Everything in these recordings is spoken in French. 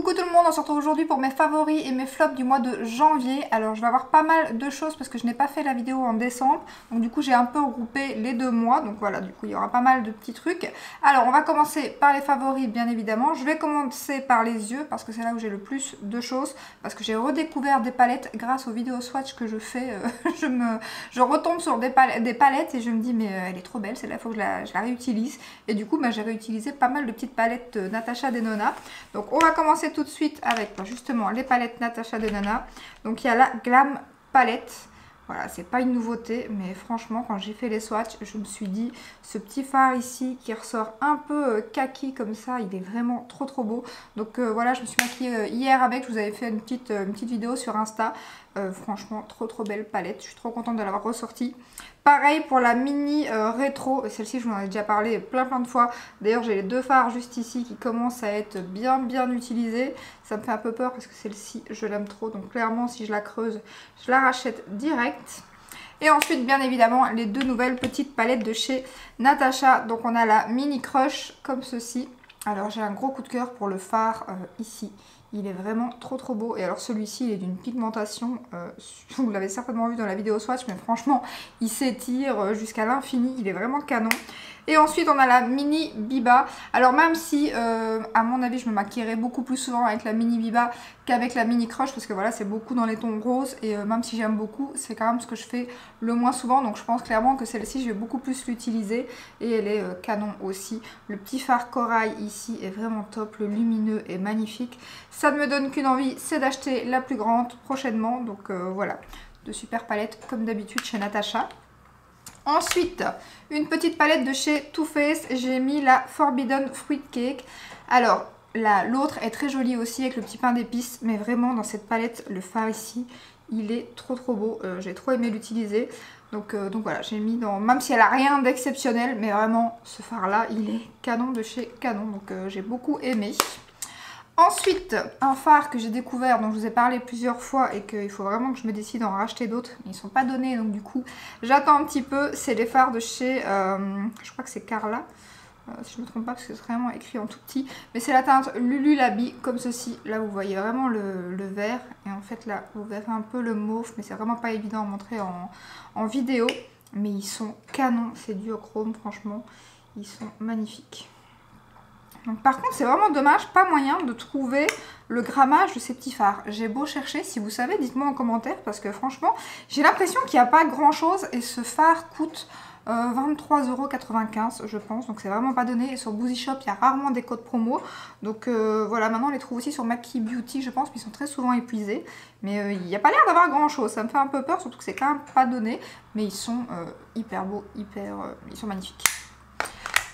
Coucou tout le monde, on se retrouve aujourd'hui pour mes favoris et mes flops du mois de janvier. Alors je vais avoir pas mal de choses parce que je n'ai pas fait la vidéo en décembre. Donc du coup j'ai un peu regroupé les deux mois. Donc voilà, du coup il y aura pas mal de petits trucs. Alors on va commencer par les favoris bien évidemment. Je vais commencer par les yeux parce que c'est là où j'ai le plus de choses. Parce que j'ai redécouvert des palettes grâce aux vidéos swatch que je fais. Je retombe sur des palettes et je me dis mais elle est trop belle, celle-là il faut que je la réutilise. Et du coup j'ai réutilisé pas mal de petites palettes Natasha Denona. Donc on va commencer tout de suite avec justement les palettes Natasha Denona. Donc il y a la Glam Palette. Voilà, c'est pas une nouveauté, mais franchement, quand j'ai fait les swatchs, je me suis dit, ce petit fard ici qui ressort un peu kaki comme ça, il est vraiment trop beau. Donc voilà, je me suis maquillée hier avec, je vous avais fait une petite vidéo sur Insta. Franchement, trop belle palette, je suis trop contente de l'avoir ressortie. Pareil pour la mini rétro, celle-ci je vous en ai déjà parlé plein de fois. D'ailleurs j'ai les deux fards juste ici qui commencent à être bien utilisés. Ça me fait un peu peur parce que celle-ci je l'aime trop, donc clairement si je la creuse, je la rachète direct. Et ensuite bien évidemment les deux nouvelles petites palettes de chez Natasha. Donc on a la mini crush comme ceci. Alors j'ai un gros coup de cœur pour le fard ici. Il est vraiment trop beau. Et alors celui-ci il est d'une pigmentation, vous l'avez certainement vu dans la vidéo swatch, mais franchement il s'étire jusqu'à l'infini, il est vraiment canon. Et ensuite on a la mini Biba. Alors même si à mon avis je me maquillerai beaucoup plus souvent avec la mini Biba qu'avec la mini crush, parce que voilà c'est beaucoup dans les tons roses et même si j'aime beaucoup, c'est quand même ce que je fais le moins souvent. Donc je pense clairement que celle-ci je vais beaucoup plus l'utiliser et elle est canon aussi. Le petit fard corail ici est vraiment top, le lumineux est magnifique. Ça ne me donne qu'une envie, c'est d'acheter la plus grande prochainement. Donc voilà, de super palettes comme d'habitude chez Natasha. Ensuite, une petite palette de chez Too Faced, j'ai mis la Forbidden Fruit Cake. Alors, l'autre est très jolie aussi avec le petit pain d'épices, mais vraiment dans cette palette, le fard ici, il est trop beau. J'ai trop aimé l'utiliser. Donc voilà, j'ai mis dans... Même si elle a rien d'exceptionnel, mais vraiment, ce fard-là, il est canon de chez Canon. Donc j'ai beaucoup aimé. Ensuite, un fard que j'ai découvert, dont je vous ai parlé plusieurs fois et qu'il faut vraiment que je me décide à en racheter d'autres. Ils ne sont pas donnés, donc du coup, j'attends un petit peu. C'est les fards de chez, je crois que c'est Carla, si je ne me trompe pas, parce que c'est vraiment écrit en tout petit. Mais c'est la teinte Lululabi, comme ceci. Là, vous voyez vraiment le vert. Et en fait, là, vous verrez un peu le mauve, mais c'est vraiment pas évident à montrer en vidéo. Mais ils sont canons, c'est duochrome, franchement. Ils sont magnifiques. Donc, par contre, c'est vraiment dommage, pas moyen de trouver le grammage de ces petits fards. J'ai beau chercher, si vous savez, dites-moi en commentaire, parce que franchement, j'ai l'impression qu'il n'y a pas grand-chose et ce fard coûte 23,95 €, je pense. Donc, c'est vraiment pas donné. Et sur Boozy Shop, il y a rarement des codes promo. Donc, voilà, maintenant, on les trouve aussi sur Maki Beauty, je pense, mais ils sont très souvent épuisés. Mais il n'y a pas l'air d'avoir grand-chose. Ça me fait un peu peur, surtout que c'est quand même pas donné. Mais ils sont hyper beaux, ils sont magnifiques.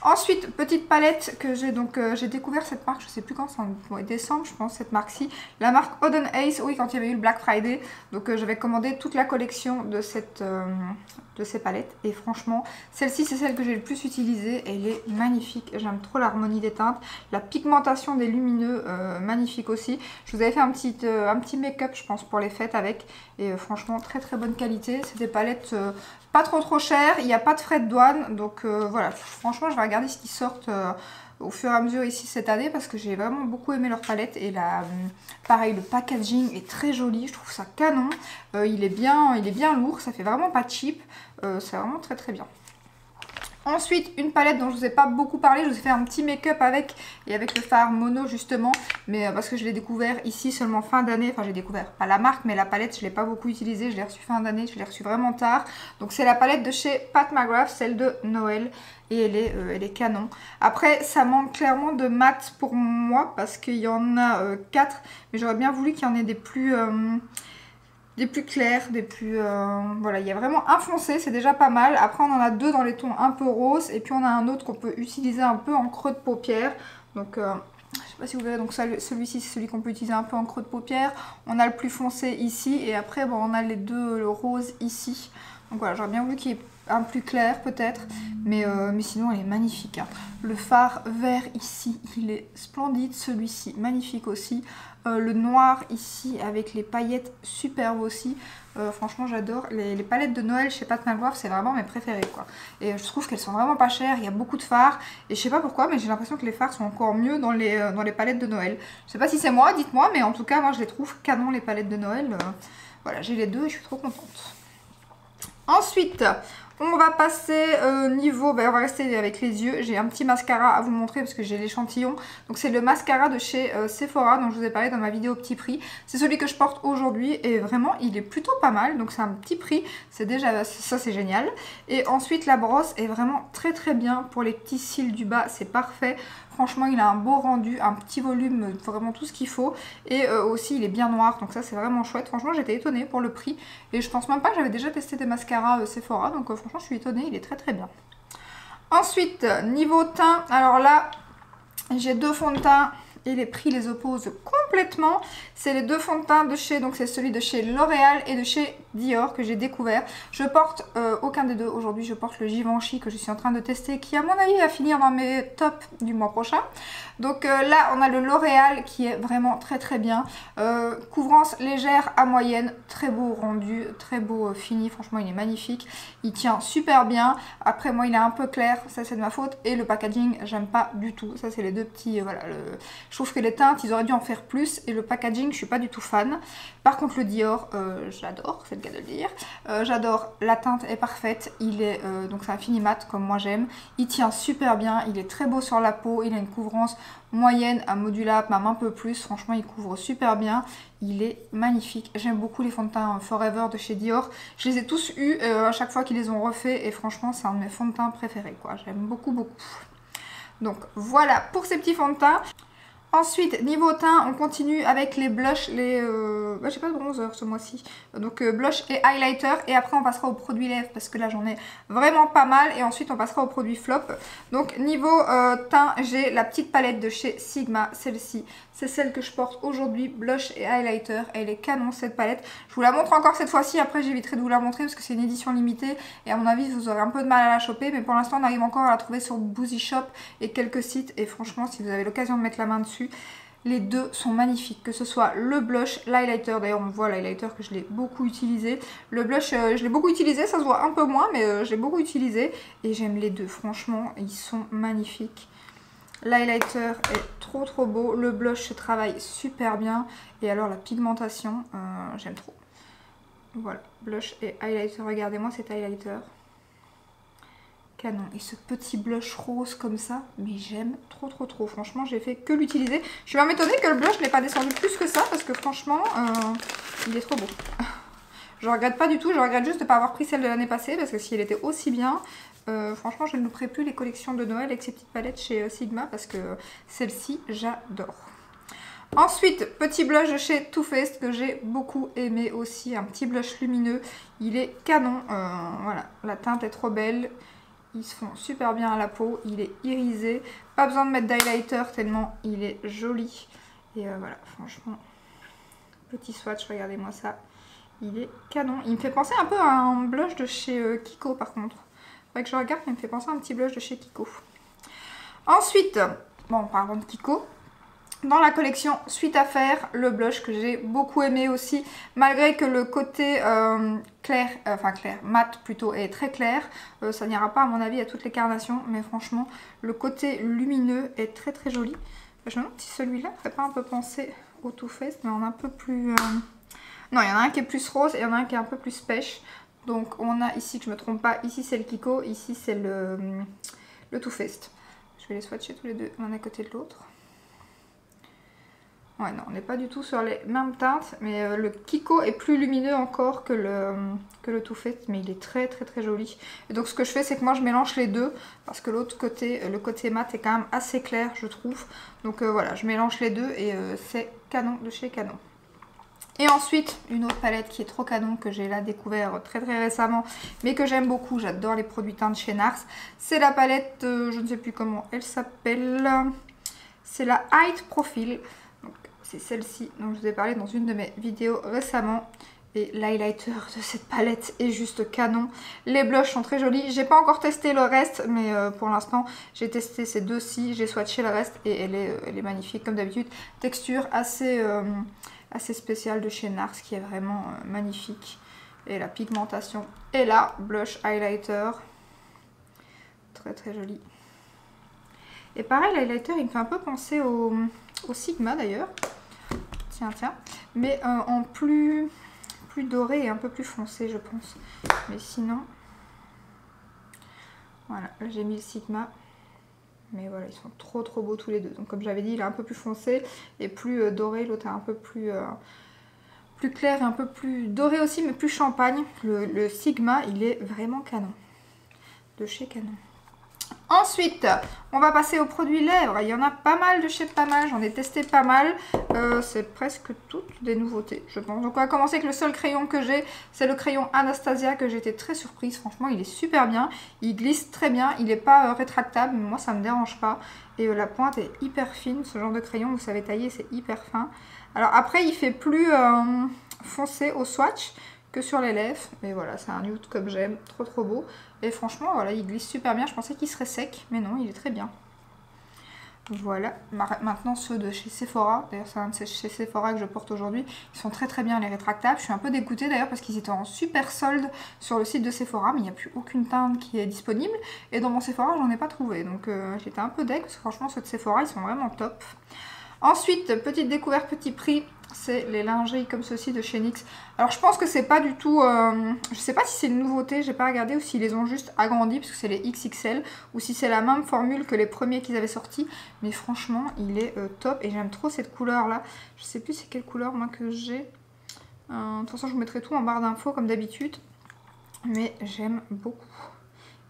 Ensuite, petite palette que j'ai j'ai découvert cette marque, je sais plus quand, c'est en décembre je pense, cette marque-ci. La marque Oden Ace, oui, quand il y avait eu le Black Friday. Donc j'avais commandé toute la collection de ces palettes. Et franchement, celle-ci c'est celle que j'ai le plus utilisée. Elle est magnifique, j'aime trop l'harmonie des teintes. La pigmentation des lumineux, magnifique aussi. Je vous avais fait un petit make-up je pense pour les fêtes avec. Et franchement, très bonne qualité. C'est des palettes pas trop chères, il n'y a pas de frais de douane. Donc voilà, franchement je vais regarder ce qui sortent au fur et à mesure ici cette année parce que j'ai vraiment beaucoup aimé leur palette. Et pareil, le packaging est très joli, je trouve ça canon. Il est bien lourd, ça fait vraiment pas cheap. C'est vraiment très bien. Ensuite, une palette dont je vous ai pas beaucoup parlé, je vous ai fait un petit make-up avec le fard mono justement, mais parce que je l'ai découvert ici seulement fin d'année, enfin j'ai découvert pas la marque mais la palette je l'ai pas beaucoup utilisée, je l'ai reçue fin d'année, je l'ai reçue vraiment tard. Donc c'est la palette de chez Pat McGrath, celle de Noël, et elle est canon. Après ça manque clairement de mat pour moi parce qu'il y en a 4, mais j'aurais bien voulu qu'il y en ait des plus clairs, voilà, il y a vraiment un foncé, c'est déjà pas mal. Après on en a deux dans les tons un peu roses et puis on a un autre qu'on peut utiliser un peu en creux de paupière. Donc je sais pas si vous verrez, donc celui-ci c'est celui qu'on peut utiliser un peu en creux de paupière. On a le plus foncé ici et après bon, on a les deux, le rose ici. Donc voilà, j'aurais bien voulu qu'il y ait un plus clair peut-être, Mais sinon elle est magnifique, hein. Le fard vert ici, il est splendide. Celui-ci, magnifique aussi. Le noir ici avec les paillettes, superbe aussi. Franchement j'adore. Les palettes de Noël chez Pat McGrath, c'est vraiment mes préférées, quoi. Et je trouve qu'elles sont vraiment pas chères, il y a beaucoup de fards. Et je sais pas pourquoi, mais j'ai l'impression que les fards sont encore mieux dans les palettes de Noël. Je sais pas si c'est moi, dites-moi, mais en tout cas moi je les trouve canon, les palettes de Noël. Voilà, j'ai les deux et je suis trop contente. Ensuite, on va passer niveau, on va rester avec les yeux. J'ai un petit mascara à vous montrer parce que j'ai l'échantillon. Donc c'est le mascara de chez Sephora dont je vous ai parlé dans ma vidéo petit prix. C'est celui que je porte aujourd'hui et vraiment il est plutôt pas mal. Donc c'est un petit prix, c'est déjà ça, c'est génial. Et ensuite la brosse est vraiment très très bien pour les petits cils du bas, c'est parfait. Franchement il a un beau rendu, un petit volume, vraiment tout ce qu'il faut. Et aussi il est bien noir, donc ça c'est vraiment chouette. Franchement j'étais étonnée pour le prix. Et je pense même pas que j'avais déjà testé des mascaras Sephora, donc franchement je suis étonnée, il est très très bien. Ensuite niveau teint, alors là j'ai deux fonds de teint et les prix les opposent complètement. C'est les deux fonds de teint de chez, donc c'est celui de chez L'Oréal et de chez Dior que j'ai découvert. Je porte aucun des deux aujourd'hui, je porte le Givenchy que je suis en train de tester, qui à mon avis va finir dans mes tops du mois prochain. Donc là on a le L'Oréal qui est vraiment très très bien. Couvrance légère à moyenne, très beau rendu, très beau fini, franchement il est magnifique. Il tient super bien. Après moi il est un peu clair, ça c'est de ma faute. Et le packaging j'aime pas du tout. Ça c'est les deux petits, voilà. Je trouve que les teintes ils auraient dû en faire plus et le packaging je suis pas du tout fan. Par contre le Dior j'adore, c'est le cas de le dire. J'adore, la teinte est parfaite. Il est donc c'est un fini mat comme moi j'aime. Il tient super bien, il est très beau sur la peau, il a une couvrance moyenne à modulable, même un peu plus. Franchement il couvre super bien, il est magnifique. J'aime beaucoup les fonds de teint Forever de chez Dior. Je les ai tous eus à chaque fois qu'ils les ont refaits et franchement c'est un de mes fonds de teint préférés, quoi. J'aime beaucoup beaucoup. Donc voilà pour ces petits fonds de teint. Ensuite, niveau teint, on continue avec les blushs, j'ai pas de bronzer ce mois-ci. Donc blush et highlighter. Et après, on passera aux produits lèvres parce que là, j'en ai vraiment pas mal. Et ensuite, on passera aux produits flop. Donc niveau teint, j'ai la petite palette de chez Sigma. Celle-ci, c'est celle que je porte aujourd'hui. Blush et highlighter. Elle est canon, cette palette. Je vous la montre encore cette fois-ci. Après, j'éviterai de vous la montrer parce que c'est une édition limitée. Et à mon avis, vous aurez un peu de mal à la choper. Mais pour l'instant, on arrive encore à la trouver sur Boozy Shop et quelques sites. Et franchement, si vous avez l'occasion de mettre la main dessus, les deux sont magnifiques, que ce soit le blush, l'highlighter, d'ailleurs on voit l'highlighter que je l'ai beaucoup utilisé. Le blush, je l'ai beaucoup utilisé, ça se voit un peu moins, mais je l'ai beaucoup utilisé. Et j'aime les deux, franchement, ils sont magnifiques. L'highlighter est trop trop beau, le blush se travaille super bien. Et alors la pigmentation, j'aime trop. Voilà, blush et highlighter, regardez-moi cet highlighter. Canon. Et ce petit blush rose comme ça, mais j'aime trop trop trop. Franchement j'ai fait que l'utiliser. Je suis même étonnée que le blush n'ait pas descendu plus que ça parce que franchement il est trop beau. Je regrette pas du tout, je regrette juste de ne pas avoir pris celle de l'année passée parce que si elle était aussi bien, franchement je ne louperai plus les collections de Noël avec ces petites palettes chez Sigma parce que celle-ci j'adore. Ensuite, petit blush de chez Too Faced que j'ai beaucoup aimé aussi, un petit blush lumineux, il est canon, voilà, la teinte est trop belle. Ils se font super bien à la peau, il est irisé, pas besoin de mettre d'highlighter tellement il est joli. Et voilà, franchement, petit swatch, regardez-moi ça, il est canon. Il me fait penser un peu à un blush de chez Kiko par contre. Faudrait que je regarde, mais il me fait penser à un petit blush de chez Kiko. Ensuite, bon, parlant de Kiko, dans la collection Suite à faire, le blush que j'ai beaucoup aimé aussi, malgré que le côté clair, mat plutôt, est très clair, ça n'ira pas à mon avis à toutes les carnations, mais franchement le côté lumineux est très très joli. Je me demande si celui-là ne ferait pas un peu penser au Too Faced, mais en un peu plus... Non, il y en a un qui est plus rose et il y en a un qui est un peu plus pêche. Donc on a ici, que je ne me trompe pas, ici c'est le Kiko, ici c'est le Too Faced. Je vais les swatcher tous les deux l'un à côté de l'autre. Ouais, non, on n'est pas du tout sur les mêmes teintes, mais le Kiko est plus lumineux encore que le Too Faced, mais il est très très très joli. Et donc ce que je fais, c'est que moi je mélange les deux, parce que l'autre côté, le côté mat est quand même assez clair, je trouve. Donc voilà, je mélange les deux et c'est canon de chez Canon. Et ensuite, une autre palette qui est trop canon, que j'ai là découvert très très récemment, mais que j'aime beaucoup, j'adore les produits teintes chez NARS. C'est la palette, je ne sais plus comment elle s'appelle, c'est la Height Profile. C'est celle-ci dont je vous ai parlé dans une de mes vidéos récemment. Et l'highlighter de cette palette est juste canon. Les blushs sont très jolis. J'ai pas encore testé le reste, mais pour l'instant, j'ai testé ces deux-ci. J'ai swatché le reste et elle est magnifique comme d'habitude. Texture assez spéciale de chez NARS qui est vraiment magnifique. Et la pigmentation. Et là, blush highlighter. Très très joli. Et pareil, l'highlighter, il me fait un peu penser au Sigma d'ailleurs. Tiens. Mais en plus doré et un peu plus foncé, je pense. Mais sinon, voilà, là j'ai mis le Sigma. Mais voilà, ils sont trop beaux tous les deux. Donc comme j'avais dit, il est un peu plus foncé et plus doré. L'autre est un peu plus clair et un peu plus doré aussi, mais plus champagne. Le Sigma, il est vraiment canon. De chez Canon. Ensuite, on va passer aux produits lèvres. Il y en a pas mal de chez pas mal, j'en ai testé pas mal. C'est presque toutes des nouveautés, je pense. Donc on va commencer avec le seul crayon que j'ai. C'est le crayon Anastasia que j'ai été très surprise. Franchement, il est super bien. Il glisse très bien. Il n'est pas rétractable, mais moi ça me dérange pas. Et la pointe est hyper fine. Ce genre de crayon, vous savez tailler, c'est hyper fin. Alors après, il fait plus foncé au swatch que sur les lèvres. Mais voilà, c'est un nude comme j'aime. Trop beau. Et franchement, voilà, il glisse super bien. Je pensais qu'il serait sec, mais non, il est très bien. Voilà. Maintenant, ceux de chez Sephora. D'ailleurs, c'est un de chez Sephora que je porte aujourd'hui. Ils sont très bien, les rétractables. Je suis un peu dégoûtée d'ailleurs parce qu'ils étaient en super solde sur le site de Sephora. Mais il n'y a plus aucune teinte qui est disponible. Et dans mon Sephora, j'en ai pas trouvé. Donc, j'étais un peu deg parce que franchement, ceux de Sephora, ils sont vraiment top. Ensuite, petite découverte, petit prix. C'est les lingeries comme ceci de chez NYX. Alors je pense que c'est pas du tout... je sais pas si c'est une nouveauté, j'ai pas regardé, ou s'ils les ont juste agrandis, parce que c'est les XXL, ou si c'est la même formule que les premiers qu'ils avaient sortis. Mais franchement, il est top, et j'aime trop cette couleur là. Je sais plus c'est quelle couleur moi que j'ai. De toute façon, je vous mettrai tout en barre d'infos comme d'habitude. Mais j'aime beaucoup.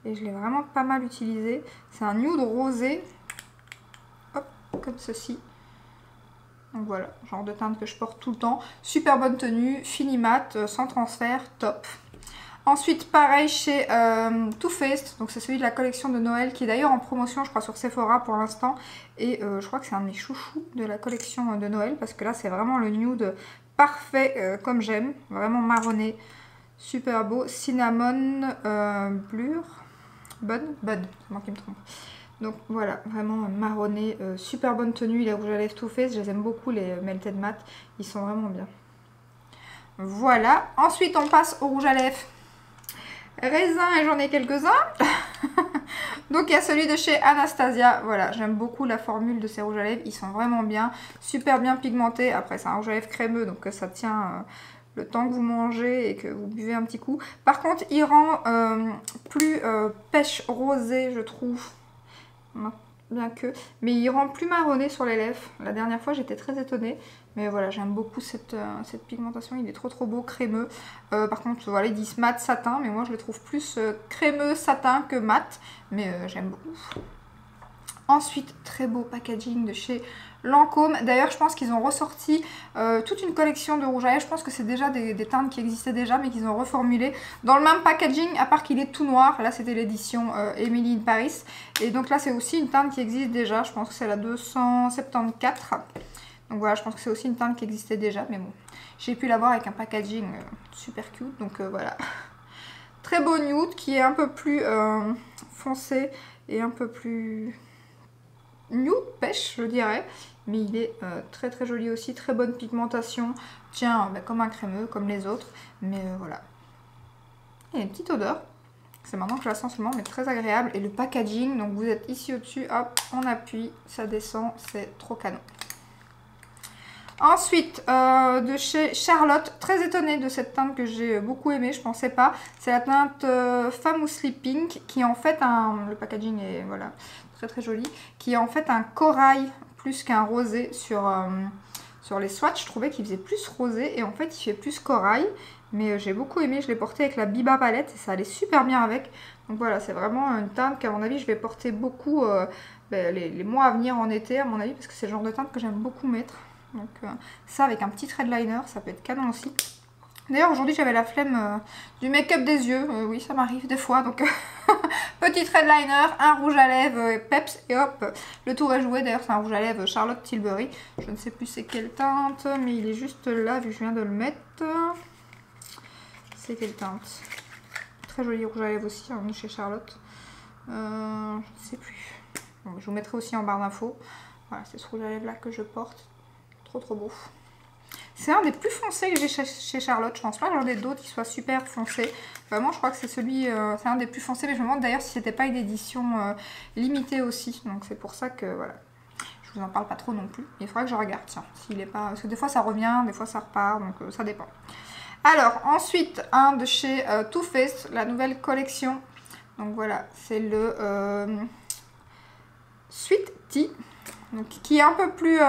Et je l'ai vraiment pas mal utilisé. C'est un nude rosé. Hop, comme ceci. Donc voilà, genre de teinte que je porte tout le temps. Super bonne tenue, fini mat, sans transfert, top. Ensuite, pareil chez Too Faced. Donc c'est celui de la collection de Noël qui est d'ailleurs en promotion, je crois, sur Sephora pour l'instant. Et je crois que c'est un de mes chouchous de la collection de Noël. Parce que là, c'est vraiment le nude parfait comme j'aime. Vraiment marronné. Super beau. Cinnamon Blur. Bud, c'est moi qui me trompe. Donc voilà, vraiment marronné, super bonne tenue, les rouges à lèvres Too Faced, je les aime beaucoup, les Melted Matte, ils sont vraiment bien. Voilà, ensuite on passe au rouge à lèvres raisin et j'en ai quelques-uns. Donc il y a celui de chez Anastasia, voilà, j'aime beaucoup la formule de ces rouges à lèvres, ils sont vraiment bien, super bien pigmentés. Après c'est un rouge à lèvres crémeux, donc ça tient... le temps que vous mangez et que vous buvez un petit coup. Par contre, il rend plus pêche rosé, je trouve. Bien que. Mais il rend plus marronné sur les lèvres. La dernière fois, j'étais très étonnée. Mais voilà, j'aime beaucoup cette pigmentation. Il est trop beau, crémeux. Par contre, voilà, ils disent mat satin. Mais moi, je le trouve plus crémeux satin que mat. Mais j'aime beaucoup. Ensuite, très beau packaging de chez Lancôme. D'ailleurs, je pense qu'ils ont ressorti toute une collection de rouge à lèvres. Je pense que c'est déjà des teintes qui existaient déjà, mais qu'ils ont reformulé dans le même packaging, à part qu'il est tout noir. Là, c'était l'édition Emily in Paris. Et donc là, c'est aussi une teinte qui existe déjà. Je pense que c'est la 274. Donc voilà, je pense que c'est aussi une teinte qui existait déjà. Mais bon, j'ai pu l'avoir avec un packaging super cute. Donc voilà. Très beau nude qui est un peu plus foncé et un peu plus... nude pêche, je dirais, mais il est très joli aussi, très bonne pigmentation, tiens comme un crémeux comme les autres, mais voilà. Il y a une petite odeur, c'est maintenant que je la sens seulement, mais très agréable. Et le packaging, donc vous êtes ici au-dessus, hop, on appuie, ça descend, c'est trop canon. Ensuite, de chez Charlotte, très étonnée de cette teinte que j'ai beaucoup aimée, je pensais pas. C'est la teinte Famously Pink, qui est en fait un... le packaging est voilà, très joli, qui est en fait un corail plus qu'un rosé sur les swatchs. Je trouvais qu'il faisait plus rosé et en fait il fait plus corail. Mais j'ai beaucoup aimé, je l'ai porté avec la Biba palette et ça allait super bien avec. Donc voilà, c'est vraiment une teinte qu'à mon avis je vais porter beaucoup les mois à venir en été à mon avis, parce que c'est le genre de teinte que j'aime beaucoup mettre. Donc ça avec un petit thread liner, ça peut être canon aussi. D'ailleurs aujourd'hui j'avais la flemme du make-up des yeux, oui ça m'arrive des fois, donc petit thread liner, un rouge à lèvres Peps et hop, le tour est joué. D'ailleurs c'est un rouge à lèvres Charlotte Tilbury, je ne sais plus c'est quelle teinte, mais il est juste là vu que je viens de le mettre. C'est quelle teinte? Très joli rouge à lèvres aussi, hein, chez Charlotte. Je ne sais plus. Bon, je vous mettrai aussi en barre d'infos. Voilà, c'est ce rouge à lèvres là que je porte. Trop trop beau. C'est un des plus foncés que j'ai chez Charlotte. Je pense pas que j'en ai d'autres qui soient super foncés. Vraiment, je crois que c'est celui, c'est un des plus foncés. Mais je me demande d'ailleurs si c'était pas une édition limitée aussi. Donc c'est pour ça que voilà. Je vous en parle pas trop non plus. Il faudra que je regarde, tiens, s'il est pas. Parce que des fois ça revient, des fois ça repart, donc ça dépend. Alors ensuite, un de chez Too Faced, la nouvelle collection. Donc voilà, c'est le Sweet Tea, donc, qui est un peu plus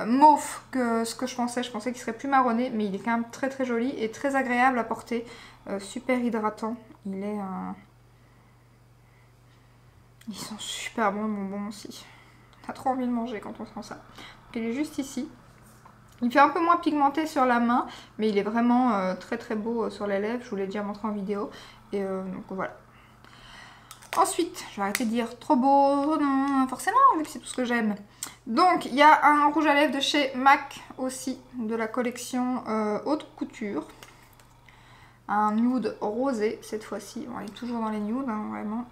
mauve que ce que je pensais. Je pensais qu'il serait plus marronné, mais il est quand même très très joli et très agréable à porter. Super hydratant. Il est... Ils sont super bons, bonbons aussi. On a trop envie de manger quand on sent ça. Donc, il est juste ici. Il fait un peu moins pigmenté sur la main, mais il est vraiment très très beau sur les lèvres. Je vous l'ai déjà montré en vidéo. Et donc voilà. Ensuite, je vais arrêter de dire trop beau, non, forcément, vu que c'est tout ce que j'aime. Donc, il y a un rouge à lèvres de chez MAC aussi, de la collection haute couture. Un nude rosé cette fois-ci. Bon, il est toujours dans les nudes, hein, vraiment.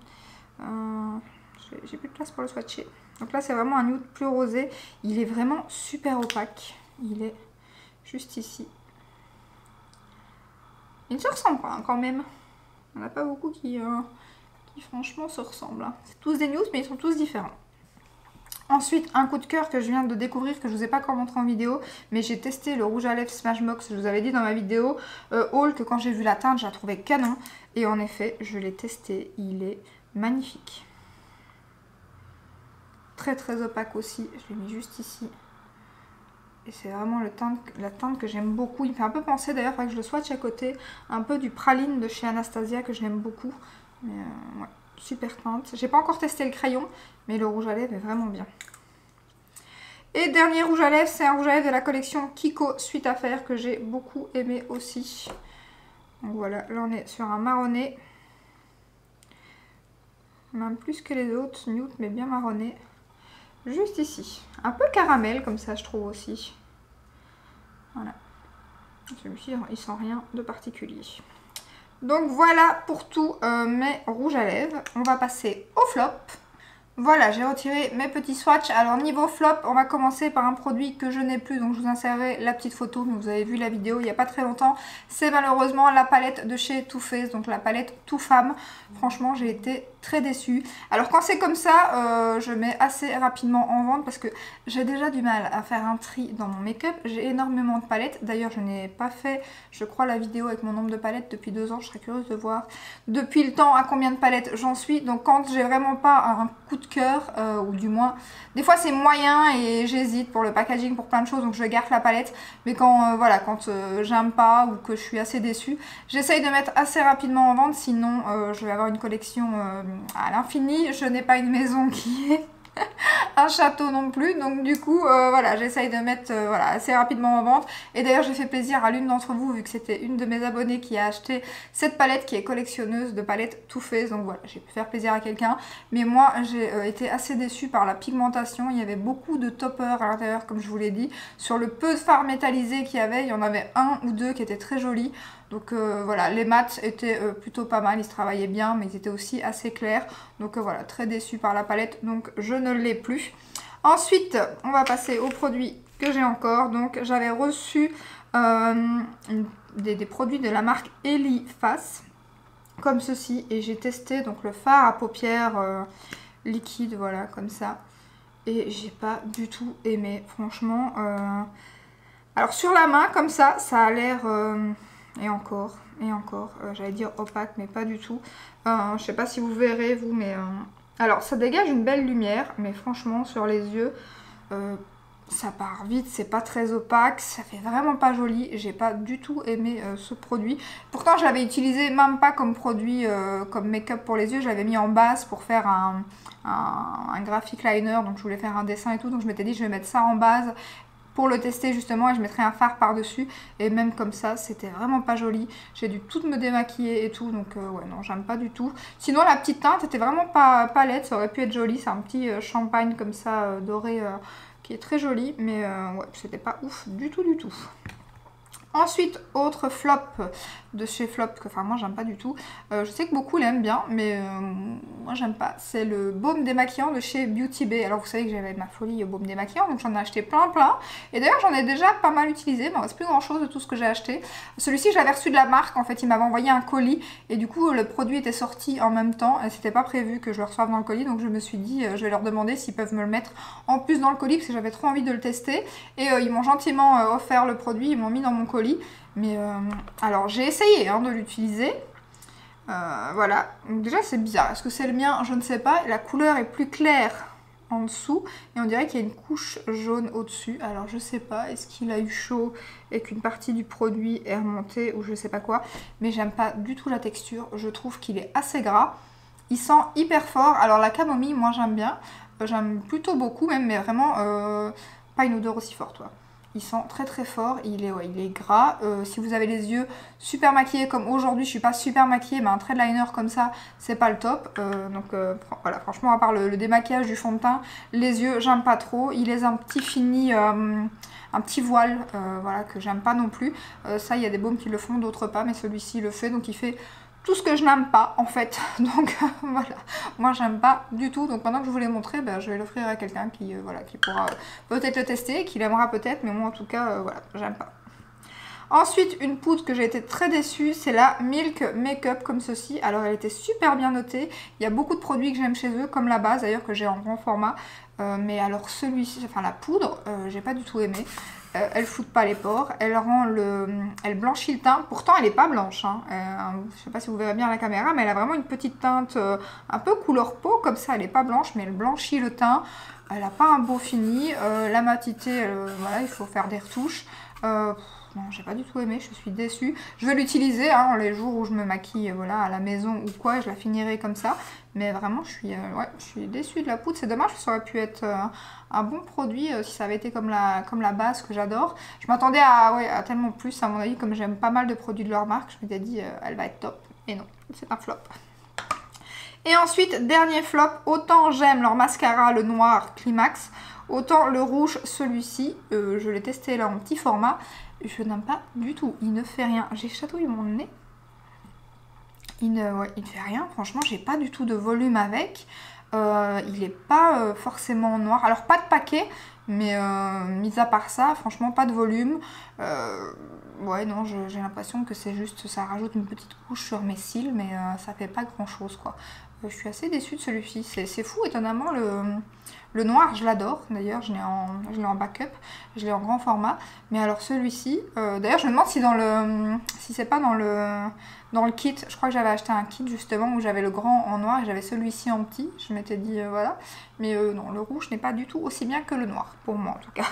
J'ai plus de place pour le swatcher. Donc là, c'est vraiment un nude plus rosé. Il est vraiment super opaque. Il est juste ici. Il ne se ressemble pas hein, quand même. Il n'y en a pas beaucoup qui franchement se ressemblent. Hein. C'est tous des nudes, mais ils sont tous différents. Ensuite, un coup de cœur que je viens de découvrir, que je ne vous ai pas encore montré en vidéo, mais j'ai testé le rouge à lèvres Smashbox. Je vous avais dit dans ma vidéo haul que quand j'ai vu la teinte, je la trouvais canon. Et en effet, je l'ai testé. Il est magnifique. Très très opaque aussi. Je l'ai mis juste ici. Et c'est vraiment la teinte que j'aime beaucoup. Il me fait un peu penser d'ailleurs, il faudrait que je le swatch à côté, un peu du praline de chez Anastasia que je l'aime beaucoup. Mais ouais, super teinte. J'ai pas encore testé le crayon, mais le rouge à lèvres est vraiment bien. Et dernier rouge à lèvres, c'est un rouge à lèvres de la collection Kiko Suite à faire que j'ai beaucoup aimé aussi. Donc voilà, là on est sur un marronné. Même plus que les autres, nude mais bien marronné. Juste ici. Un peu caramel comme ça je trouve aussi. Voilà. Celui-ci il sent rien de particulier. Donc voilà pour tous mes rouges à lèvres. On va passer au flop. Voilà, j'ai retiré mes petits swatchs. Alors niveau flop, on va commencer par un produit que je n'ai plus. Donc je vous insérerai la petite photo, mais vous avez vu la vidéo il n'y a pas très longtemps. C'est malheureusement la palette de chez Too Faced, donc la palette Too Femme. Franchement, j'ai été très déçue. Alors quand c'est comme ça, je mets assez rapidement en vente parce que j'ai déjà du mal à faire un tri dans mon make-up. J'ai énormément de palettes. D'ailleurs, je n'ai pas fait, je crois, la vidéo avec mon nombre de palettes depuis 2 ans. Je serais curieuse de voir depuis le temps à combien de palettes j'en suis. Donc quand j'ai vraiment pas un coup de cœur, ou du moins, des fois c'est moyen et j'hésite pour le packaging, pour plein de choses, donc je garde la palette. Mais quand, voilà, quand j'aime pas ou que je suis assez déçue, j'essaye de mettre assez rapidement en vente. Sinon, je vais avoir une collection à l'infini. Je n'ai pas une maison qui est un château non plus, donc du coup voilà, j'essaye de mettre voilà, assez rapidement en vente. Et d'ailleurs j'ai fait plaisir à l'une d'entre vous, vu que c'était une de mes abonnées qui a acheté cette palette, qui est collectionneuse de palettes Too Faced, donc voilà, j'ai pu faire plaisir à quelqu'un. Mais moi j'ai été assez déçue par la pigmentation. Il y avait beaucoup de toppers à l'intérieur, comme je vous l'ai dit. Sur le peu de fard métallisé qu'il y avait, il y en avait un ou deux qui étaient très jolis. Donc voilà, les mats étaient plutôt pas mal, ils se travaillaient bien, mais ils étaient aussi assez clairs. Donc voilà, très déçue par la palette, donc je ne l'ai plus. Ensuite, on va passer aux produits que j'ai encore. Donc j'avais reçu des produits de la marque Eliface, comme ceci. Et j'ai testé donc le fard à paupières liquide, voilà, comme ça. Et j'ai pas du tout aimé, franchement. Alors sur la main, comme ça a l'air... et encore, j'allais dire opaque, mais pas du tout. Je sais pas si vous verrez, vous, mais... Alors, ça dégage une belle lumière, mais franchement, sur les yeux, ça part vite, c'est pas très opaque, ça fait vraiment pas joli. J'ai pas du tout aimé ce produit. Pourtant, je l'avais utilisé même pas comme produit, comme make-up pour les yeux. Je l'avais mis en base pour faire un graphic liner, donc je voulais faire un dessin et tout. Donc je m'étais dit, je vais mettre ça en base pour le tester justement, et je mettrai un fard par dessus. Et même comme ça, c'était vraiment pas joli. J'ai dû tout me démaquiller et tout, donc ouais, non, j'aime pas du tout. Sinon la petite teinte était vraiment pas laide, ça aurait pu être joli. C'est un petit champagne comme ça doré qui est très joli, mais ouais, c'était pas ouf du tout du tout. Ensuite, autre flop de chez Flop, que enfin moi j'aime pas du tout. Je sais que beaucoup l'aiment bien, mais moi j'aime pas. C'est le baume démaquillant de chez Beauty Bay. Alors vous savez que j'avais ma folie baume démaquillant, donc j'en ai acheté plein. Et d'ailleurs j'en ai déjà pas mal utilisé, mais il ne reste plus grand chose de tout ce que j'ai acheté. Celui-ci je l'avais reçu de la marque, en fait il m'avait envoyé un colis, et du coup le produit était sorti en même temps, et c'était pas prévu que je le reçoive dans le colis, donc je me suis dit je vais leur demander s'ils peuvent me le mettre en plus dans le colis, parce que j'avais trop envie de le tester. Et ils m'ont gentiment offert le produit, ils m'ont mis dans mon colis. Mais alors j'ai essayé de l'utiliser. Voilà, donc déjà c'est bizarre. Est-ce que c'est le mien? Je ne sais pas. La couleur est plus claire en dessous et on dirait qu'il y a une couche jaune au-dessus. Alors je sais pas, est-ce qu'il a eu chaud et qu'une partie du produit est remontée ou je sais pas quoi. Mais j'aime pas du tout la texture. Je trouve qu'il est assez gras. Il sent hyper fort. Alors la camomille, moi j'aime bien. J'aime plutôt beaucoup même, mais vraiment pas une odeur aussi forte. Il sent très très fort, il est gras. Si vous avez les yeux super maquillés comme aujourd'hui, je suis pas super maquillée, mais un trait de liner comme ça, c'est pas le top. Voilà, franchement, à part le démaquillage du fond de teint, les yeux, j'aime pas trop. Il est un petit fini, un petit voile, voilà, que j'aime pas non plus. Ça, il y a des baumes qui le font, d'autres pas, mais celui-ci il le fait, donc il fait tout ce que je n'aime pas en fait. Donc voilà, moi j'aime pas du tout. Donc pendant que je vous l'ai montré, je vais l'offrir à quelqu'un qui, voilà, qui pourra peut-être le tester, qui l'aimera peut-être, mais moi en tout cas, voilà, j'aime pas. Ensuite, une poudre que j'ai été très déçue, c'est la Milk Makeup comme ceci. Alors elle était super bien notée. Il y a beaucoup de produits que j'aime chez eux, comme la base d'ailleurs que j'ai en grand format. Mais alors celui-ci, enfin la poudre, j'ai pas du tout aimé. Elle floute pas les pores, elle blanchit le teint, pourtant elle est pas blanche, je sais pas si vous verrez bien à la caméra, mais elle a vraiment une petite teinte un peu couleur peau, comme ça elle est pas blanche, mais elle blanchit le teint, elle a pas un beau fini, la matité, voilà, il faut faire des retouches, non, j'ai pas du tout aimé, je suis déçue. Je vais l'utiliser les jours où je me maquille voilà, à la maison ou quoi, je la finirai comme ça. Mais vraiment, je suis déçue de la poudre. C'est dommage, ça aurait pu être un bon produit si ça avait été comme la base que j'adore. Je m'attendais à tellement plus, à mon avis, comme j'aime pas mal de produits de leur marque. Je m'étais dit, elle va être top. Et non, c'est un flop. Et ensuite, dernier flop, autant j'aime leur mascara, le noir Climax, autant le rouge, celui-ci, je l'ai testé là en petit format. Je n'aime pas du tout, il ne fait rien. J'ai chatouillé mon nez. Il ne fait rien, franchement, j'ai pas du tout de volume avec. Il n'est pas forcément noir. Alors, pas de paquet, mais mis à part ça, franchement, pas de volume. Ouais, non, j'ai l'impression que c'est juste, ça rajoute une petite couche sur mes cils, mais ça fait pas grand-chose, quoi. Je suis assez déçue de celui-ci. C'est fou, étonnamment, le noir, je l'adore. D'ailleurs, je l'ai en backup, je l'ai en grand format. Mais alors celui-ci, d'ailleurs, je me demande si c'est pas dans le kit. Je crois que j'avais acheté un kit justement où j'avais le grand en noir et j'avais celui-ci en petit. Je m'étais dit, voilà. Mais non, le rouge n'est pas du tout aussi bien que le noir, pour moi en tout cas.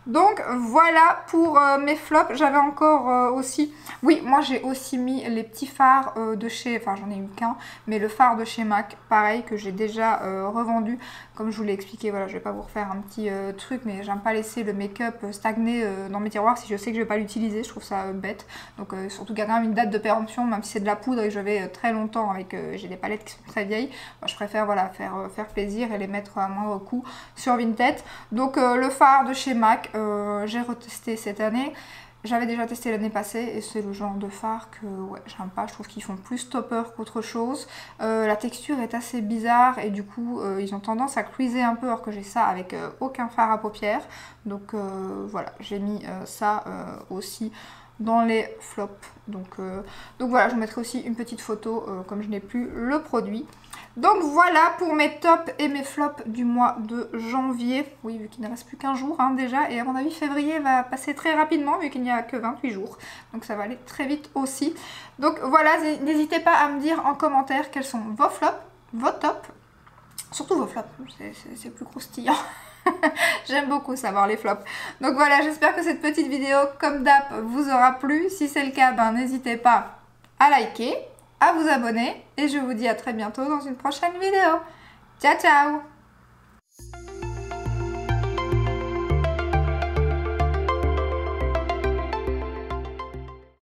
Donc voilà pour mes flops. J'avais encore aussi... Oui, moi j'ai aussi mis les petits fards de chez... Enfin j'en ai eu qu'un, mais le fard de chez MAC, pareil, que j'ai déjà revendu. Comme je vous l'ai expliqué, voilà, je vais pas vous refaire un petit truc, mais j'aime pas laisser le make-up stagner dans mes tiroirs si je sais que je vais pas l'utiliser. Je trouve ça bête. Donc surtout qu'il y a quand même une date de péremption, même si c'est de la poudre et que je vais très longtemps avec... j'ai des palettes qui sont très vieilles. Moi, je préfère voilà, faire plaisir et les mettre à moindre coût sur Vinted. Donc le fard de chez MAC... j'ai retesté cette année, j'avais déjà testé l'année passée et c'est le genre de fard que j'aime pas, je trouve qu'ils font plus stopper qu'autre chose. La texture est assez bizarre et du coup ils ont tendance à cruiser un peu alors que j'ai ça avec aucun fard à paupières. Donc voilà, j'ai mis ça aussi dans les flops. Donc voilà, je vous mettrai aussi une petite photo comme je n'ai plus le produit. Donc voilà pour mes tops et mes flops du mois de janvier. Oui, vu qu'il ne reste plus qu'un jour déjà. Et à mon avis, février va passer très rapidement vu qu'il n'y a que 28 jours. Donc ça va aller très vite aussi. Donc voilà, n'hésitez pas à me dire en commentaire quels sont vos flops, vos tops. Surtout vos flops, c'est plus croustillant. J'aime beaucoup savoir les flops. Donc voilà, j'espère que cette petite vidéo, comme d'hab, vous aura plu. Si c'est le cas, n'hésitez pas à liker, à vous abonner. Et je vous dis à très bientôt dans une prochaine vidéo. Ciao, ciao!